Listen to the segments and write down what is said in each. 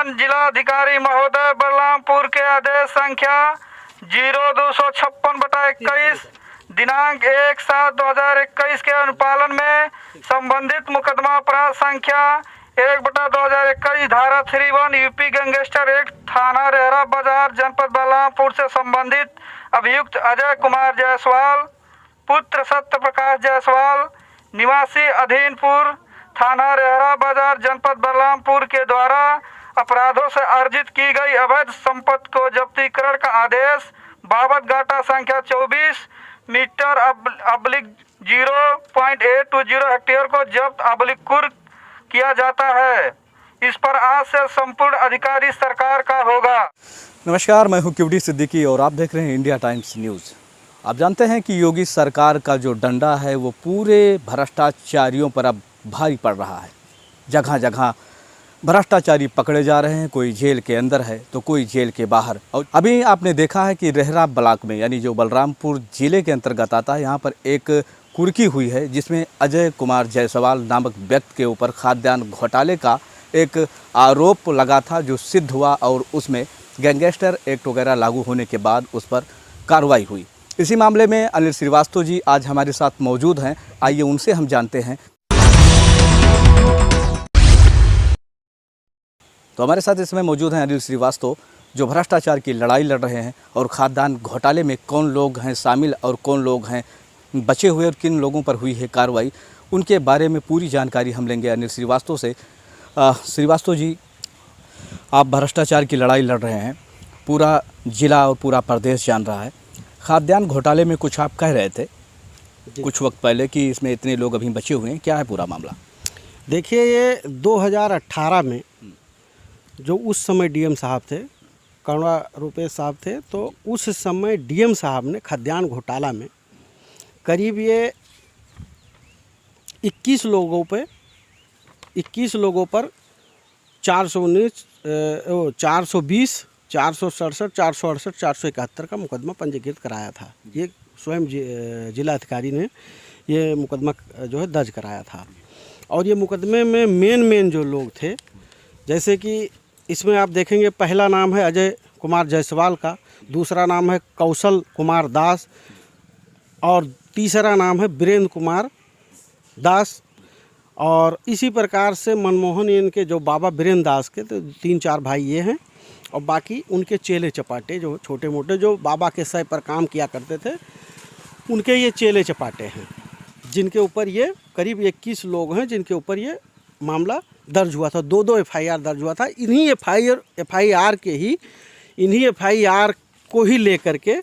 वर्तमान जिलाधिकारी महोदय बलरामपुर के आदेश संख्या 0256/21 दिनांक 1/7/2021 के अनुपालन में संबंधित मुकदमा अपराध संख्या 1/2021 धारा 31 यूपी गैंगस्टर एक्ट थाना रेहरा बाजार जनपद बलरामपुर से संबंधित अभियुक्त अजय कुमार जायसवाल पुत्र सत्य प्रकाश जायसवाल निवासी अधीनपुर थाना रेहरा बाजार जनपद बलरामपुर के द्वारा अपराधों से अर्जित की गई अवैध संपत्ति को जब्तीकरण का आदेश बाबत गाटा संख्या 24 मीटर अब्लिक 0.820 हेक्टेयर को जब्त अब्लिक कुर्क किया जाता है। इस पर आज से संपूर्ण अधिकारी सरकार का होगा। नमस्कार, मैं हूं क्यूडी सिद्दीकी और आप देख रहे हैं इंडिया टाइम्स न्यूज़। आप जानते हैं कि योगी सरकार का जो डंडा है वो पूरे भ्रष्टाचारियों पर अब भारी पड़ रहा है। जगह जगह भ्रष्टाचारी पकड़े जा रहे हैं, कोई जेल के अंदर है तो कोई जेल के बाहर। और अभी आपने देखा है कि रेहरा ब्लॉक में यानी जो बलरामपुर ज़िले के अंतर्गत आता है, यहाँ पर एक कुर्की हुई है जिसमें अजय कुमार जायसवाल नामक व्यक्ति के ऊपर खाद्यान्न घोटाले का एक आरोप लगा था, जो सिद्ध हुआ और उसमें गैंगस्टर एक्ट वगैरह लागू होने के बाद उस पर कार्रवाई हुई। इसी मामले में अनिल श्रीवास्तव जी आज हमारे साथ मौजूद हैं। आइए उनसे हम जानते हैं। तो हमारे साथ इसमें मौजूद हैं अनिल श्रीवास्तव, जो भ्रष्टाचार की लड़ाई लड़ रहे हैं और खाद्यान्न घोटाले में कौन लोग हैं शामिल और कौन लोग हैं बचे हुए और किन लोगों पर हुई है कार्रवाई, उनके बारे में पूरी जानकारी हम लेंगे अनिल श्रीवास्तव से। श्रीवास्तव जी, आप भ्रष्टाचार की लड़ाई लड़ रहे हैं, पूरा ज़िला और पूरा प्रदेश जान रहा है। खाद्यान्न घोटाले में कुछ आप कह रहे थे कुछ वक्त पहले कि इसमें इतने लोग अभी बचे हुए हैं, क्या है पूरा मामला? देखिए, ये 2018 में जो उस समय डीएम साहब थे, करुणा रुपेश साहब थे, तो उस समय डीएम साहब ने खाद्यान्न घोटाला में करीब ये 21 लोगों पर 419, 420, 467, 468, 471 का मुकदमा पंजीकृत कराया था। ये स्वयं जिलाधिकारी ने ये मुकदमा जो है दर्ज कराया था। और ये मुकदमे में मेन जो लोग थे, जैसे कि इसमें आप देखेंगे पहला नाम है अजय कुमार जायसवाल का, दूसरा नाम है कौशल कुमार दास और तीसरा नाम है वीरेंद्र कुमार दास। और इसी प्रकार से मनमोहन इनके जो बाबा वीरेंद्र दास के तो 3-4 भाई ये हैं, और बाकी उनके चेले चपाटे जो छोटे मोटे जो बाबा के सर पर काम किया करते थे, उनके ये चेले चपाटे हैं, जिनके ऊपर ये करीब 21 लोग हैं जिनके ऊपर ये मामला दर्ज हुआ था। 2 एफआईआर दर्ज हुआ था। इन्हीं एफआईआर को ही लेकर के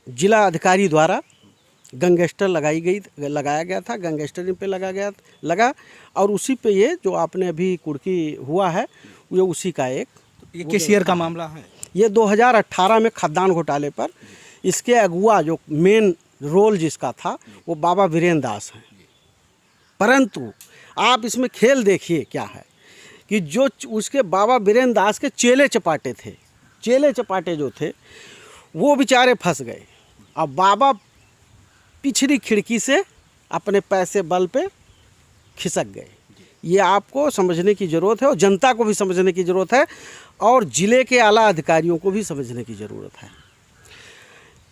जिला अधिकारी द्वारा गैंगस्टर लगाया गया था, गैंगस्टर इन पे लगा और उसी पे ये जो आपने अभी कुर्की हुआ है ये उसी का एक। ये किस ईयर का मामला है? ये 2018 में खाद्यान्न घोटाले पर इसके अगुआ जो मेन रोल जिसका था वो बाबा वीरेंद्र दास हैं। परंतु आप इसमें खेल देखिए क्या है कि जो उसके बाबा वीरेंद्र दास के चेले चपाटे थे, चेले चपाटे जो थे वो बेचारे फंस गए। अब बाबा पिछली खिड़की से अपने पैसे बल पे खिसक गए। ये आपको समझने की ज़रूरत है और जनता को भी समझने की ज़रूरत है और ज़िले के आला अधिकारियों को भी समझने की ज़रूरत है।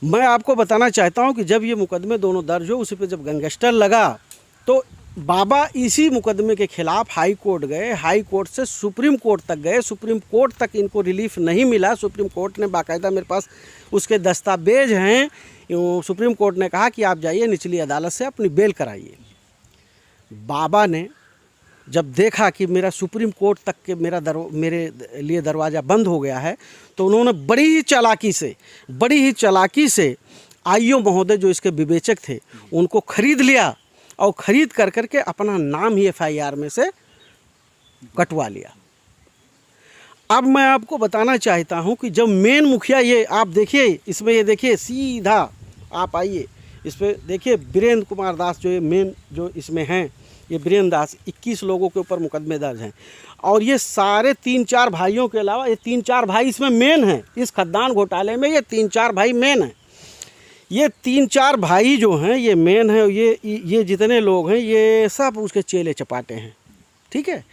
मैं आपको बताना चाहता हूं कि जब ये मुकदमे दोनों दर्ज हो, उसी पे जब गैंगस्टर लगा तो बाबा इसी मुकदमे के खिलाफ हाई कोर्ट गए, हाई कोर्ट से सुप्रीम कोर्ट तक गए, सुप्रीम कोर्ट तक इनको रिलीफ नहीं मिला। सुप्रीम कोर्ट ने बाकायदा, मेरे पास उसके दस्तावेज हैं, सुप्रीम कोर्ट ने कहा कि आप जाइए निचली अदालत से अपनी बेल कराइए। बाबा ने जब देखा कि मेरा सुप्रीम कोर्ट तक के मेरे लिए दरवाज़ा बंद हो गया है, तो उन्होंने बड़ी ही चालाकी से आईओ महोदय जो इसके विवेचक थे उनको खरीद लिया और ख़रीद करके अपना नाम ही एफआईआर में से कटवा लिया। अब मैं आपको बताना चाहता हूं कि जब मेन मुखिया, ये आप देखिए इसमें, ये देखिए सीधा आप आइए इस पर देखिए, वीरेंद्र कुमार दास जो ये मेन जो इसमें हैं, ये वीरेंद्र दास 21 लोगों के ऊपर मुकदमे दर्ज हैं। और ये सारे 3-4 भाइयों के अलावा ये 3-4 भाई इसमें मेन हैं। इस खाद्यान्न घोटाले में ये 3-4 भाई मेन हैं। ये 3-4 भाई जो हैं ये मेन है। ये जितने लोग हैं ये सब उसके चेले चपाटे हैं, ठीक है।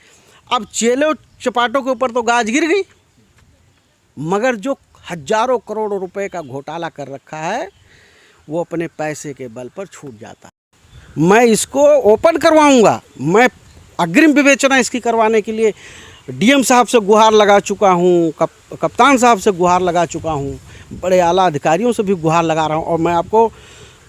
अब चेले चपाटों के ऊपर तो गाज गिर गई, मगर जो हजारों करोड़ों रुपए का घोटाला कर रखा है वो अपने पैसे के बल पर छूट जाता है। मैं इसको ओपन करवाऊंगा, मैं अग्रिम विवेचना इसकी करवाने के लिए डीएम साहब से गुहार लगा चुका हूँ, कप्तान साहब से गुहार लगा चुका हूँ, बड़े आला अधिकारियों से भी गुहार लगा रहा हूँ। और मैं आपको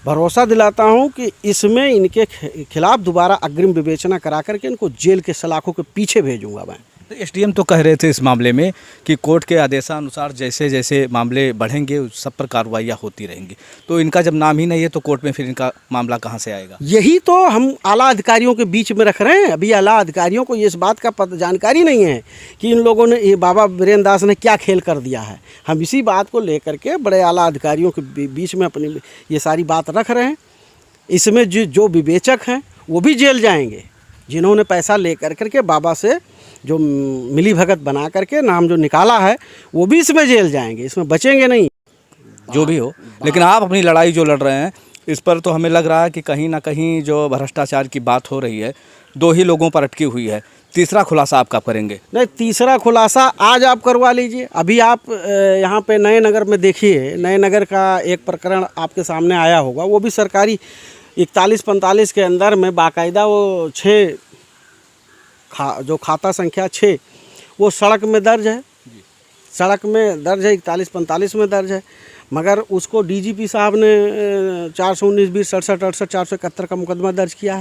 भरोसा दिलाता हूँ कि इसमें इनके खिलाफ दोबारा अग्रिम विवेचना करा करके इनको जेल के सलाखों के पीछे भेजूंगा मैं। तो एसडीएम तो कह रहे थे इस मामले में कि कोर्ट के आदेशानुसार जैसे जैसे मामले बढ़ेंगे उस सब पर कार्रवाइयाँ होती रहेंगी। तो इनका जब नाम ही नहीं है तो कोर्ट में फिर इनका मामला कहाँ से आएगा? यही तो हम आला अधिकारियों के बीच में रख रहे हैं। अभी आला अधिकारियों को इस बात का जानकारी नहीं है कि इन लोगों ने, ये बाबा वीरेंद्र दास ने क्या खेल कर दिया है। हम इसी बात को लेकर के बड़े आला अधिकारियों के बीच में अपनी ये सारी बात रख रहे हैं। इसमें जो विवेचक हैं वो भी जेल जाएंगे, जिन्होंने पैसा ले करके बाबा से जो मिली भगत बना करके नाम जो निकाला है वो भी इसमें जेल जाएंगे, इसमें बचेंगे नहीं। जो भी हो, लेकिन आप अपनी लड़ाई जो लड़ रहे हैं इस पर तो हमें लग रहा है कि कहीं ना कहीं जो भ्रष्टाचार की बात हो रही है 2 ही लोगों पर अटकी हुई है। तीसरा खुलासा आप कब करेंगे? नहीं, तीसरा खुलासा आज आप करवा लीजिए। अभी आप यहाँ पे नए नगर में देखिए, नए नगर का एक प्रकरण आपके सामने आया होगा, वो भी सरकारी 41-45 के अंदर में बाकायदा वो 6 जो खाता संख्या 6 वो सड़क में दर्ज है, सड़क में दर्ज है, 41-45 में दर्ज है, मगर उसको डीजीपी साहब ने 419, 20, 67, 68, 471 का मुकदमा दर्ज किया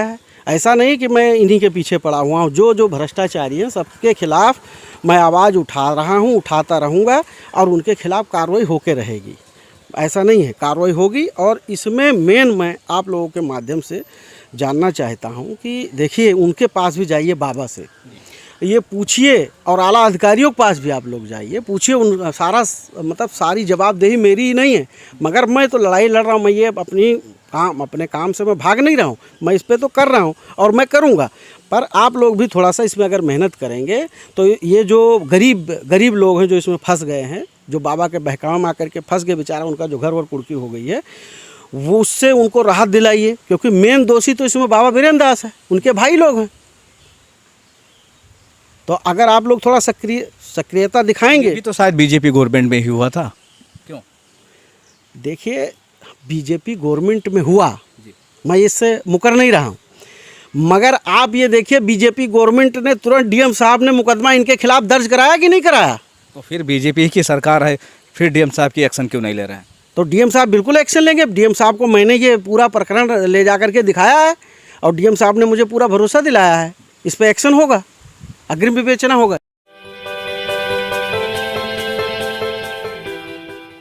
है। ऐसा नहीं कि मैं इन्हीं के पीछे पड़ा हुआ हूँ। जो भ्रष्टाचारी हैं सबके खिलाफ मैं आवाज़ उठा रहा हूँ, उठाता रहूँगा और उनके खिलाफ कार्रवाई होके रहेगी। ऐसा नहीं है, कार्रवाई होगी। और इसमें मेन मैं आप लोगों के माध्यम से जानना चाहता हूँ कि देखिए, उनके पास भी जाइए, बाबा से ये पूछिए, और आला अधिकारियों के पास भी आप लोग जाइए, पूछिए। उन सारी जवाबदेही मेरी ही नहीं है, मगर मैं तो लड़ाई लड़ रहा हूँ। मैं ये अपने काम से मैं भाग नहीं रहा हूँ, मैं इस पे तो कर रहा हूँ और मैं करूँगा। पर आप लोग भी थोड़ा सा इसमें अगर मेहनत करेंगे तो ये जो गरीब लोग हैं जो इसमें फंस गए हैं, जो बाबा के बहकावे में आकर के फंस गए, बेचारा उनका जो घर वर कुर्की हो गई है, वो उससे उनको राहत दिलाइए। क्योंकि मेन दोषी तो इसमें बाबा वीरेंद्र दास है, उनके भाई लोग हैं। तो अगर आप लोग थोड़ा सक्रियता दिखाएंगे। ये तो शायद बीजेपी गवर्नमेंट में ही हुआ था। क्यों? देखिए, बीजेपी गवर्नमेंट में हुआ, मैं इससे मुकर नहीं रहा हूँ, मगर आप ये देखिए, बीजेपी गवर्नमेंट ने तुरंत डीएम साहब ने मुकदमा इनके खिलाफ दर्ज कराया कि नहीं कराया? तो फिर बीजेपी की सरकार है, फिर डीएम साहब की एक्शन क्यों नहीं ले रहे हैं? तो डीएम साहब बिल्कुल एक्शन लेंगे। डीएम साहब को मैंने ये पूरा प्रकरण ले जा करके दिखाया है और डीएम साहब ने मुझे पूरा भरोसा दिलाया है, इस पर एक्शन होगा, अग्रिम विवेचना होगा।